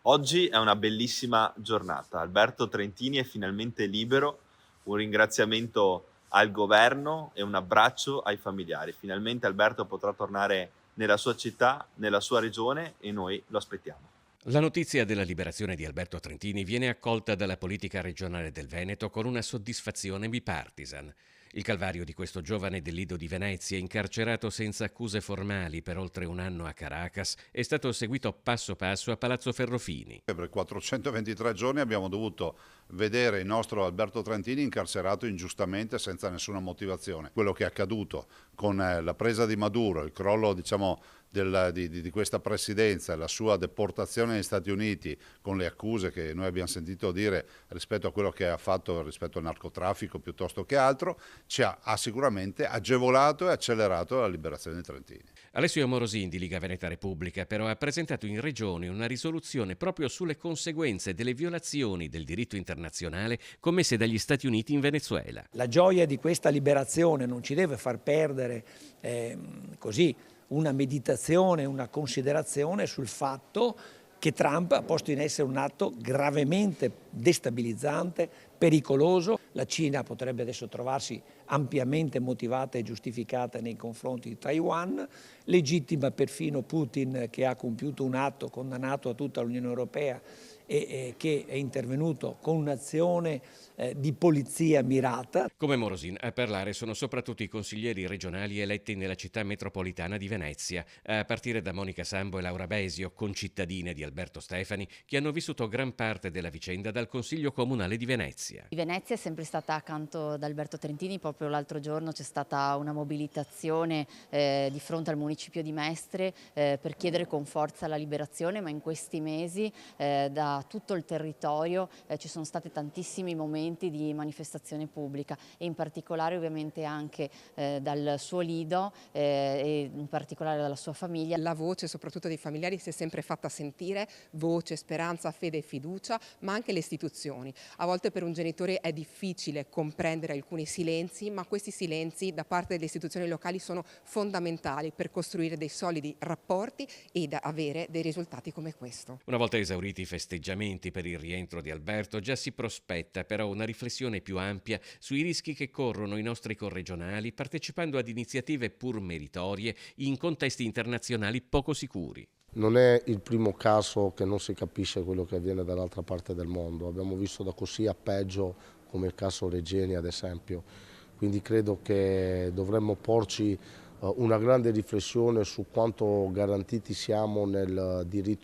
Oggi è una bellissima giornata. Alberto Trentini è finalmente libero. Un ringraziamento al governo e un abbraccio ai familiari. Finalmente Alberto potrà tornare nella sua città, nella sua regione e noi lo aspettiamo. La notizia della liberazione di Alberto Trentini viene accolta dalla politica regionale del Veneto con una soddisfazione bipartisan. Il calvario di questo giovane del Lido di Venezia, incarcerato senza accuse formali per oltre un anno a Caracas, è stato seguito passo passo a Palazzo Ferrofini. Per 423 giorni abbiamo dovuto vedere il nostro Alberto Trentini incarcerato ingiustamente senza nessuna motivazione. Quello che è accaduto con la presa di Maduro, il crollo di questa presidenza, la sua deportazione negli Stati Uniti con le accuse che noi abbiamo sentito dire rispetto a quello che ha fatto rispetto al narcotraffico piuttosto che altro, ha sicuramente agevolato e accelerato la liberazione di Trentini. Alessio Amorosin di Liga Veneta Repubblica però ha presentato in regione una risoluzione proprio sulle conseguenze delle violazioni del diritto internazionale commesse dagli Stati Uniti in Venezuela. La gioia di questa liberazione non ci deve far perdere così una meditazione, una considerazione sul fatto che Trump ha posto in essere un atto gravemente destabilizzante, pericoloso. La Cina potrebbe adesso trovarsi ampiamente motivata e giustificata nei confronti di Taiwan, legittima perfino Putin che ha compiuto un atto condannato a tutta l'Unione Europea e che è intervenuto con un'azione di polizia mirata. Come Morosin, a parlare sono soprattutto i consiglieri regionali eletti nella città metropolitana di Venezia, a partire da Monica Sambo e Laura Besio, concittadine di Alberto Stefani, che hanno vissuto gran parte della vicenda dal Consiglio Comunale di Venezia. Venezia è sempre stata accanto ad Alberto Trentini. Proprio l'altro giorno c'è stata una mobilitazione di fronte al municipio di Mestre per chiedere con forza la liberazione, ma in questi mesi da tutto il territorio ci sono stati tantissimi momenti di manifestazione pubblica e in particolare ovviamente anche dal suo Lido e in particolare dalla sua famiglia. La voce soprattutto dei familiari si è sempre fatta sentire, voce, speranza, fede e fiducia, ma anche le istituzioni. A volte per un genitore è difficile comprendere alcuni silenzi, ma questi silenzi da parte delle istituzioni locali sono fondamentali per costruire dei solidi rapporti ed avere dei risultati come questo. Una volta esauriti i festeggiamenti per il rientro di Alberto, già si prospetta però una riflessione più ampia sui rischi che corrono i nostri corregionali partecipando ad iniziative pur meritorie in contesti internazionali poco sicuri. Non è il primo caso che non si capisce quello che avviene dall'altra parte del mondo. Abbiamo visto da così a peggio come il caso Regeni ad esempio. Quindi credo che dovremmo porci una grande riflessione su quanto garantiti siamo nel diritto